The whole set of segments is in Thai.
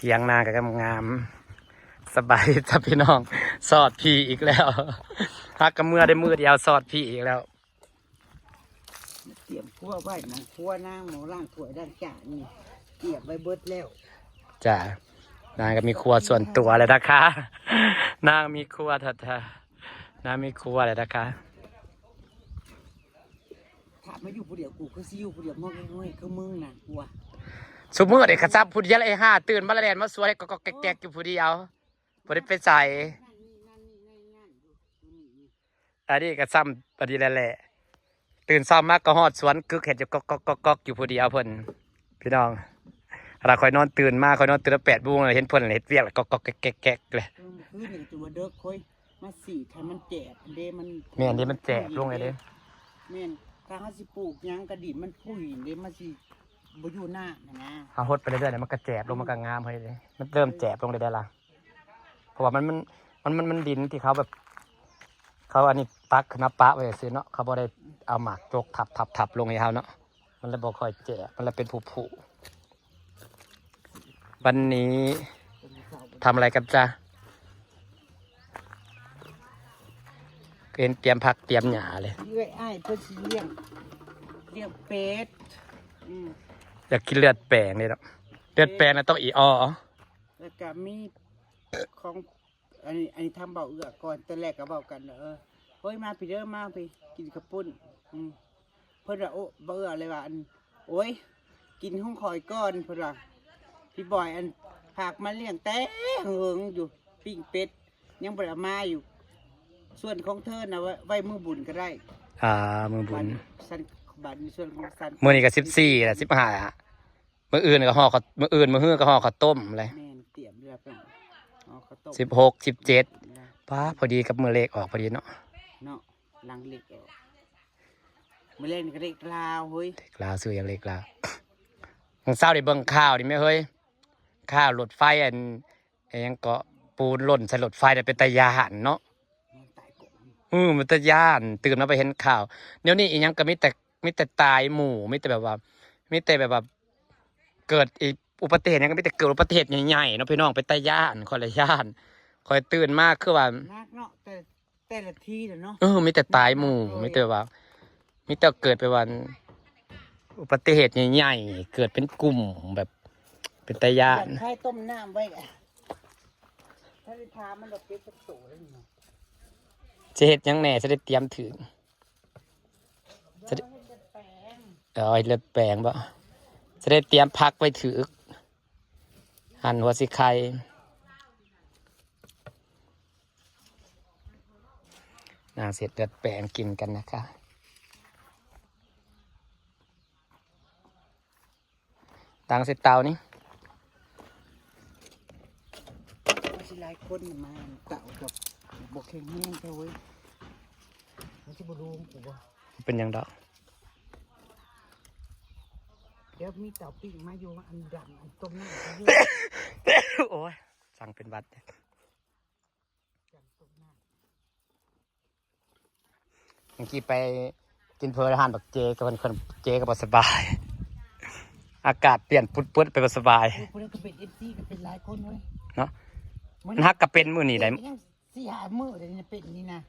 ถียงนากับงามสบายจ้ะพี่น้องสอดพี่อีกแล้วฮักกับเมื่อได้มือเดียวสอดพี่อีกแล้วเตรียมคั่วไว้นะคั่วนางหมูล่างถั่วด้านจ่านี่เตรียมไว้เบิดแล้วจ้ะนางก็มีครัวส่วนตัวเลยนะคะนางมีครัวเถอะนางมีครัวเลยนะคะถามมาอยู่ผู้เดียวกูก็ซิอยู่ผู้เดียวงอกง่อยก็มึงน่ะกลัวสมมติเด็กกระซับผู้เดียวไอ้ห่าตื่นมาแล้วแลนมาสวยก็แก๊กอยู่ผู้เดียวบ่ได้ไปใส่อันนี้กระซ้ำอันนี้แหละตื่นซ้ำมากก็ฮอดสวนกึกเห็ดจะก๊อกอยู่ผู้เดียวเพิ่นพี่น้องเราคอยนอนตื่นมาคอยนอนตื่นแล้ว8 โมงเลยเห็นเพิ่นเห็ดเวียกแล้วก็แก๊กเลยคือหนึ่งตัวเด็กค่อยมาสีทำมันแจบเด้มันแม่นดิมันแจบลงเลยเด้แม่นถ้าเขาสิปลูกยังกระดิ่งมันพุ่ยเด้มันสิบ่อยู่หน้านะเขาหดไปเรื่อยๆมันก็แจบลงมันก็งามเลยมันเริ่มแจบลงเลยได้ละเพราะว่ามันดินที่เขาแบบเขาอันนี้ปักนับปะไว้ซื้อเนาะเขาบ่ได้เอาหมากจกทับลงให้เขาเนาะมันเลยบ่ค่อยแจบมันเลยเป็นผุวันนี้ทำอะไรกันจ๊ะเห็นเตรียมผักเตรียมหญ้าเลยเลื่อยอ้ายเพื่อเลี้ยงเป็ดอยากกินเลือดแปลงเลยเนาะเลือดแปลงนะต้องอีอ้อแล้วก็มีของอันนี้ทำเบาเอื้อก่อนแต่แรกก็เบากันเฮ้ยมาพี่เด้อมาพี่กินข้าวปุ้นเพื่อนโอ้เบื่อเลยว่าโอ้ยกินห้องคอยก้อนเพื่อนพี่บอยผักมาเลี้ยงแต่เหิงอยู่ปิ้งเป็ดยังบ่ได้มาอยู่ส่วนของเธอนะไว้มือบุญก็ได้มือบุญสันบัตรในส่วนของสันมือนี้ก็14ละ15มื้ออื่นก็ห่อมื้ออื่นมื้อฮื้อก็ห่อข้าวต้มเลยแม่นเตรียมเรือเป็น16 17ป้าพอดีกับมือเลขออกพอดีเนาะลังเล็กออกมือเล่นก็เล็กลาวเฮ้ยเล็กลาวซื้ออย่างเล็กลาวมึงเศร้าได้เบิ่งข้าวดิแม่เฮ้ยข้าวรถไฟยังเกาะปูนหล่นใส่รถไฟได้เป็นตะยานเนาะมันตะยานตื่นมาไปเห็นข่าวเดี๋ยวนี้อีหยังก็มีแต่ตายหมู่มีแต่แบบว่าเกิดอุบัติเหตุยังก็มีแต่เกิดอุบัติเหตุใหญ่ๆเนาะพี่น้องเป็นตะยานคอยละยานคอยตื่นมากคือว่าเนาะแต่ละทีเนาะมีแต่ตายหมู่มีแต่ว่ามีแต่เกิดไปวันอุบัติเหตุใหญ่ๆเกิดเป็นกลุ่มแบบเป็นตะยานให้ต้มน้ำไว้ถ้าได้ทามันดอกเป็ดสักโตแล้วนี่จะเห็ดยังแหน่จะได้เตรียมถึงจะได้เลือดแปลงบ่จะได้เตรียมพักไว้ถือหั่นหัวสิไข่น่าเสร็จเลือดแปลงกินกันนะคะตังเสร็จเตานี่หลายคนมาเต่ากับบกแข็งแห้งเท่าไว้มันจะบรูกูบ่เป็นยังดอกเดี๋ยวมีเต่าปิ้งมาอยู่อันดังอันตรงนั้นโอ้ยสั่งเป็นวัดเมื่อกี้ไปกินเพลินอาหารแบบเจกับคนเจกับสบายอากาศเปลี่ยนปุ๊ดไปสบายคนก็เป็นFCก็เป็นหลายคนเลยเนาะมันฮักกับเป็นมือนี่ได้4-5 มื้อเดี๋ยวนี้เป็นนี่นะ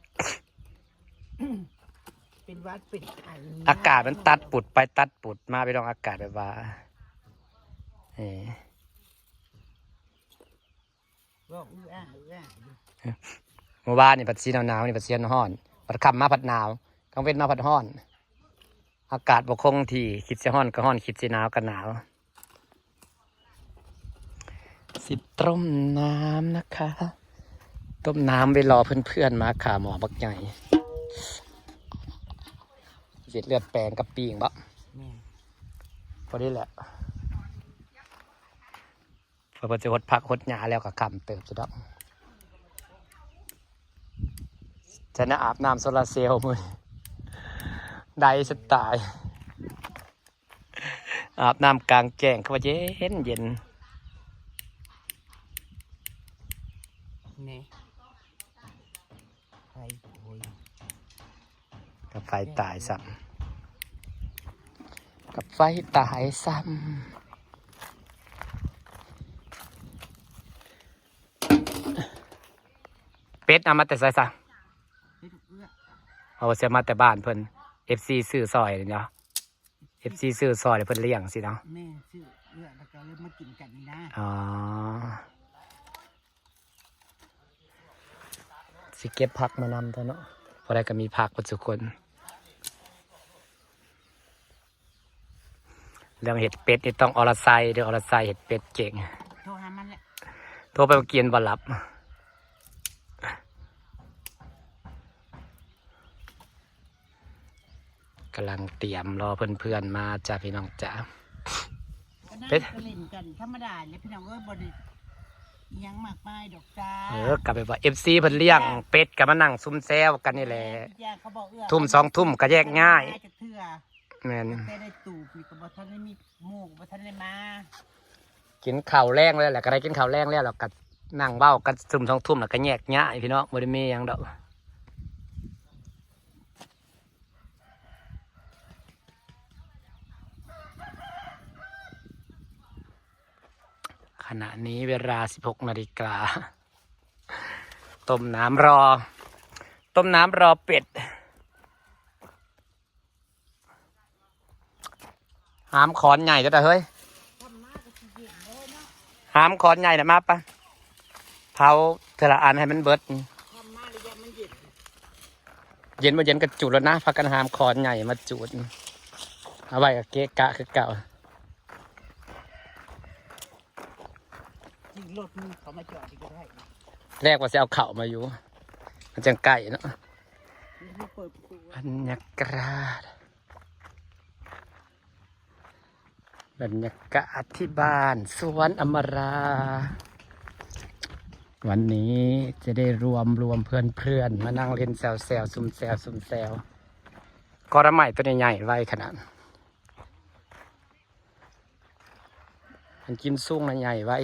เป็นวัดเป็นไข่อากาศมันตัดปุดไปตัดปุดมาไปลองอากาศแบบว่าเมื่อวานนี่ผัดซีหนาวนี่ผัดซีร้อนผัดค่ำมาผัดหนาวกลางเว้นมาผัดร้อนอากาศบกคงที่คิดจะร้อนก็ร้อนคิดจะหนาวก็หนาวสิต้มน้ำนะคะต้มน้ำไปรอเพื่อนๆมาขาหมอบักใหญ่เสร็จเลือดแปลงกับปีงบะพอดีแหละพอจะหดพักหดหยาแล้วก็คำเติบจะดอกจะน่าอาบน้ำโซลาเซลล์มือได้สไตล์อาบน้ำกลางแจ้งเขาว่าเย็นนี่ไฟโอยกับไฟตายซ้ำกับไฟตายซ้ เป็ดเอามาแต่ไสซะ เป็ดเอื้อ เอาเสียมาแต่บ้านเพิ่น FC ซื้อซอยเนาะ FC ซื้อซอยเพิ่นเลี้ยงสิเนาะ แม่ซื้อเอื้อแล้วก็เลยมากินกันนี่นะ อ๋อสิเก็บผักมานำตัวเนาะพอได้ก็มีผักปัจจุคนเรื่องเห็ดเป็ดนี่ต้องอรไซเด้ออรไซเห็ดเป็ดเก่ง โทรหามันแหละ โทรไปเมื่อกี้บ่หลับกำลังเตรียมรอเพื่อนๆมาจ้าพี่น้องจ้า ก็นั่ง เป็ด ก็เล่นกันธรรมดาเลยพี่น้องบ่ได้อิหยังมากมายดอกจ้า กลับไปว่า FC เพิ่นเลี้ยงเป็ดก็มานั่งซุ่มแซวกันนี่แหละ เขาบอกเอื้อ ทุ่มสองทุ่มก็แยกง่าย จะเทื่อ แม่น แต่ได้ตูบนี่ก็บ่ทันได้มีหมู่บ่ทันได้มา กินข้าวแรงแล้วแหละก็ได้กินข้าวแรงแล้วเราก็นั่งเว้ากันซุ่มสองทุ่มแล้วก็แยกง่ายพี่น้องบ่ได้มีหยังดอกขณะนี้เวลา 16 นาฬิกาต้มน้ำรอเป็ดหามขอนใหญ่จ้ะเฮ้ยหามขอนใหญ่นะมาปะเผาเทละอันให้มันเบิด ทำมาระยะมันเย็น เย็นมาเย็นกระจุดแล้วนะพักกันหามขอนใหญ่มาจุดเอาไว้กับเกะกะคือเก่า จริงรถมึงเขามาจอดอีกก็ได้ แรกว่าจะเอาเข่ามาอยู่ มันจังไก่เนาะ มึงเปิดประตู บรรยากาศที่บ้านสวนอมรา วันนี้จะได้รวมเพื่อนมานั่งเล่นแซวซุ่มแซวกระไหม่ตัวใหญ่ๆไว้ขนาดมันกินซุ้งนะใหญ่ไว้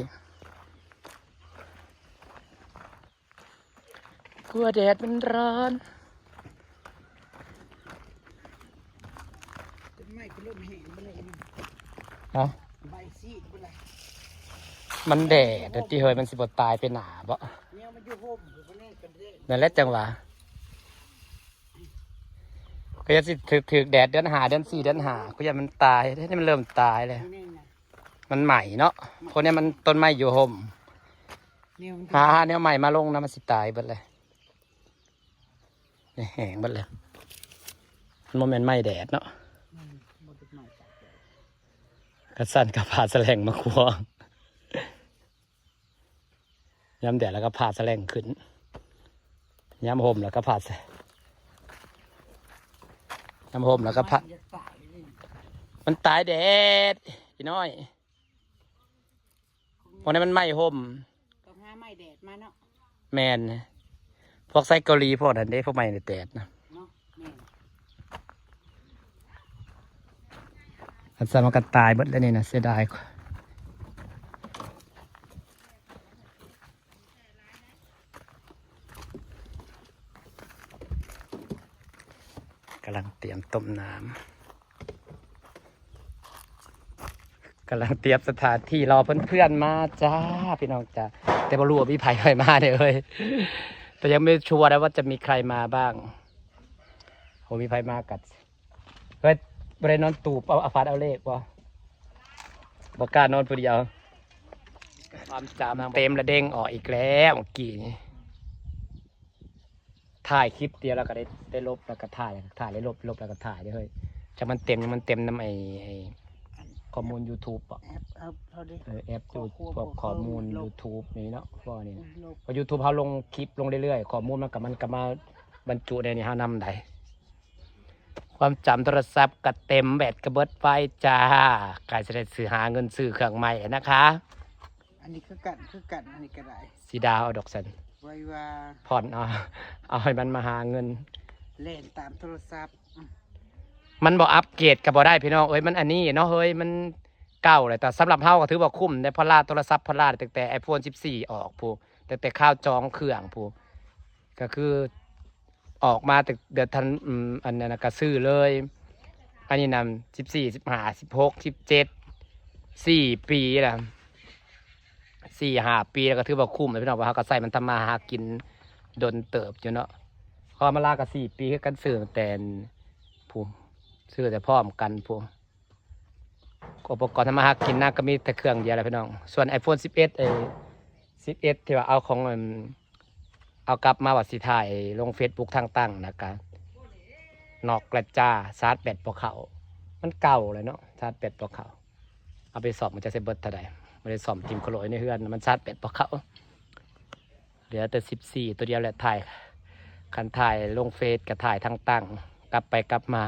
กลัวแดดมันร้อน ต้นไม้ก็เริ่มแห้งไปเลยนะ เนาะ ใบซีดไปเลย มันแดดแต่ที่เฮยมันสิบตายไปหนาบ่ เนี่ยมันอยู่ห่มอยู่บนนี้กันเด้ นั่นแหละจังหวะก็จะสิถึกแดดเดือนหาเดือน4เดือนหาก็จะมันตายนี่มันเริ่มตายเลย นี่นะ มันใหม่เนาะพวกนี้มันต้นไม้อยู่ห่ม เนี่ยมัน หาแนวใหม่มาลงนะมันสิตายเบิดเลยนี่แห้งเบิดเลยมันโมเมนต์ไม้แดดเนาะ บนต้นไม้ตากแดด กระสั่นกับผ่าแสลงมาควงย้ำแดดแล้วก็ผ่าแสลงขึ้นย้ำห่มแล้วก็ผ่าย้ำห่มแล้วก็ผ่า จะตายเลย มันตายแดดพี่น้อยพวกนี้มันไหม้ห่ม ต้องหาไม้แดดมาเนาะ แมนพวกไส้เกาหลีพวกนั้นเด้พวกไหม้ในแดดนะ เนาะแม่ อันสมันก็ตายเบิดแล้วนี่นะเสียดายกำลังเตรียมต้มน้ำกำลังเตรียมสถานที่รอเพื่อนๆมาจ้าพี่น้องจ้าแต่บ่รู้ว่ามีใครมาเนี่ยเอ้ยแต่ยังไม่ชัวร์นะว่าจะมีใครมาบ้างโหมีใครมากัดเฮ้ยบริเนอนตูบเอาฟาดเอาเลขวะบอกกล้านอนผู้เดียวความจำเต็มระเด้งออกอีกแล้วเมื่อกี้นี่ถ่ายคลิปเดียวแล้วก็ได้ลบแล้วก็ถ่ายได้ลบแล้วก็ถ่ายได้เฮ้ยจะมันเต็มยังมันเต็มน้ำไอ้ข้อมูล YouTube อ่ะ แอปเอาเขาดิ แอปดูพวกข้อมูล YouTube นี่เนาะพวกนี้นะ โลก พอ YouTube เขาลงคลิปลงเรื่อยๆข้อมูลมันก็มาบรรจุในนี้เฮานำได้ความจำโทรศัพท์ก็เต็มแบตก็เบิดไฟจ้ากายจะได้ซื้อหาเงินซื้อเครื่องใหม่นะคะ อันนี้คือกันอันนี้ก็ได้ สีดาวเอาดอกสัน ไว้ว่า ผ่อนเอาให้มันมาหาเงิน เล่นตามโทรศัพท์ มันบอกอัปเกรดก็บ่ได้พี่น้องเอ้ยมันอันนี้เนาะเฮ้ยมันเก่าเลยแต่สำหรับเฮาก็ถือว่าคุ้มได้พอลาดโทรศัพท์พอลาดตั้งแต่ iPhone 14 ออกผู้ตั้งแต่ข้าวจองเครื่องผู้ก็คือออกมาแต่เดือนธันอันนั้นนะก็ซื้อเลย อันนี้นำ14 15 16 17 4 ปีละ4-5 ปีแล้วก็ถือว่าคุ้มเลยพี่น้องว่าเฮาก็ใส่มันทำมาหากิน ดนเติบอยู่เนาะพอมาลากับ4 ปีคือกันซื้อแต่ผู้ซื้อแต่พร้อมกันผู้อุปกรณ์ทำมาหากินน่าก็มีแต่เครื่องเดียวแหละพี่น้องส่วน iPhone 1111ที่ว่าเอาของเอากลับมาว่าสิถ่ายลง Facebook ทางตั้งนะครับนอกกระจาชาร์จแบตบ่เข้ามันเก่าเลยเนาะชาร์จแบตบ่เข้าเอาไปซ่อมมันจะเสร็จเบิดเท่าใดบ่ได้ซ่อมทิ่มโคโลยในเฮือนมันชาร์จแบตบ่เข้าเหลือแต่14ตัวเดียวแหละถ่ายคันถ่ายลงเฟซก็ถ่ายทางตั้งกลับไปกลับมา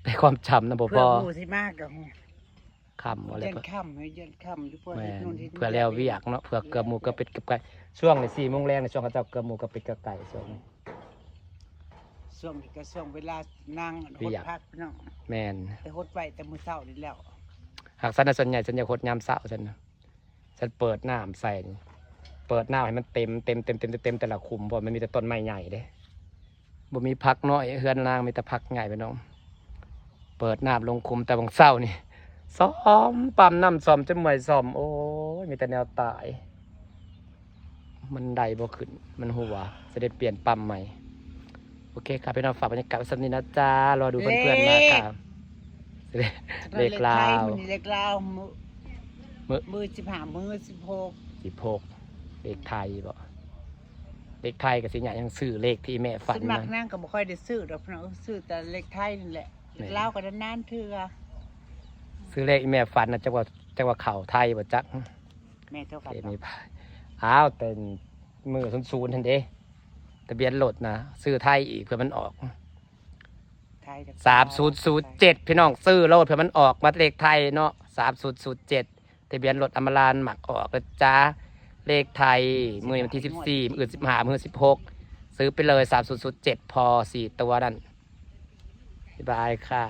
ได้ความจำนะบ่พ เพื่อ อ หมู่สิมากกับ คำอะไร เย็น เพื่อ ค่ำให้เย็นค่ำอยู่เพื่อ แม่ เฮ็ด น นู่นเฮ็ดนี่ เพื่อแล้วเวียกเนาะเพื่อเกลือหมูเกลือเป็ดเกลือไก่ช่วงใน4 โมงแรงในช่วงเขาเจ้าเกลือหมูเกลือเป็ดเกลือไก่ช่วงนี้ ช่วงนี้ก็ช่วงเวลานั่ง เวี หด ยก พักพี่น้อง แมน แต่หดไปแต่มื้อเช้านี่แล้ว หากสันน่ะส่วนใหญ่ฉันจะคดยามเสาร์ฉันนะฉันเปิดน้ำใส่นี่เปิดน้ำให้มันเต็มแต่ละคุมเพราะมันมีแต่ต้นไม้ใหญ่เด้บ่มีพักน้อยเฮือนนางมีแต่พักใหญ่ไปน้องเปิดน้ำลงคุมแต่บางเศร้านี่ซ้อมปั๊มน้ำซ้อมจนเมื่อยซ้อมโอ้ยมีแต่แนวตาย มันได้บ่ขึ้นมันหัวจะได้เปลี่ยนปั๊มใหม่โอเคครับพี่น้องฝากบรรยากาศไว้สักนิดนะจ๊ารอดูเพื่อนๆมาครับเลขลาว มื้อนี้เลขลาวมื้อ มื้อ15มื้อ16 16เลขไทยบ่เลขไทยกับสิเนี่ยยังซื้อเลขที่แม่ฝัน ส่วนมาก นะ นั่งก็บ่ค่อยได้ซื้อดอกพี่น้องซื้อแต่เลขไทยนี่แหละเลขลาวก็นานๆเทื่อ ซื้อเลขอีแม่ฝันนะจักว่าเข่าไทยบ่จัก แม่เท่ากัน เมีพายอ้าวแต่มือศูนย์ทันเด้ทะเบียนรถนะซื้อไทยอีกเพื่อมันออก ไทยจาก 3007พี่น้องซื้อรถเพื่อมันออกมาเลขไทยเนาะ3007ทะเบียนรถอมรานหมักออกนะจ๊ะเลขไทยมือวันที่14มื้อ15มื้อ16ซื้อไปเลย3007พอ4 ตัวนั่นบ๊ายบายค่ะ